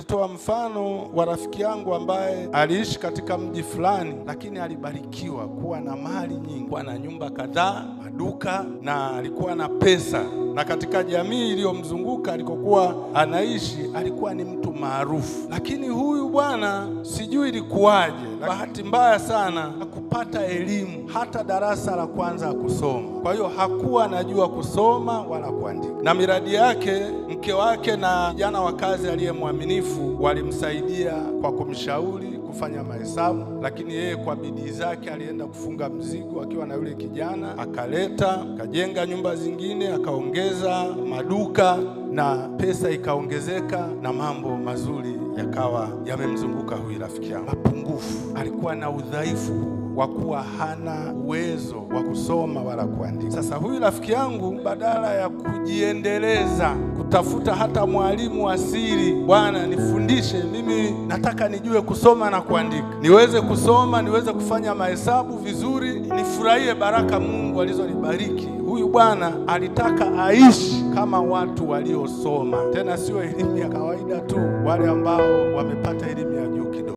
Nitatoa mfano wa rafiki yangu ambaye aliishi katika mji fulani, lakini alibarikiwa kuwa na mali nyingi, kuwa na nyumba kadhaa, maduka, na alikuwa na pesa. Na katika jamii iliyomzunguka alikokuwa anaishi, alikuwa ni mtu maarufu. Lakini huyu bwana sijui ilikuwaje, bahati mbaya sana hakupata elimu hata darasa la kwanza kusoma. Kwa hiyo hakuwa anajua kusoma wala kuandika. Na miradi yake, mke wake na kijana wa kazi aliyemwaminifu walimsaidia kwa kumshauri kufanya mahesabu, lakini yeye kwa bidii zake alienda kufunga mzigo akiwa na yule kijana, akaleta, akajenga nyumba zingine, akaongeza maduka, na pesa ikaongezeka, na mambo mazuri yakawa yamemzunguka huyu rafiki yangu. Mapungufu, alikuwa na udhaifu wa kuwa hana uwezo wa kusoma wala kuandika. Sasa huyu rafiki yangu badala ya kujiendeleza kutafuta hata mwalimu wa siri, bwana nifundishe, mimi nataka nijue kusoma na kuandika, niweze kusoma, niweze kufanya mahesabu vizuri, nifurahie baraka Mungu alizonibariki. Huyu bwana alitaka aishi kama watu waliosoma, tena sio elimu ya kawaida tu, wale ambao wamepata elimu ya juu kidogo.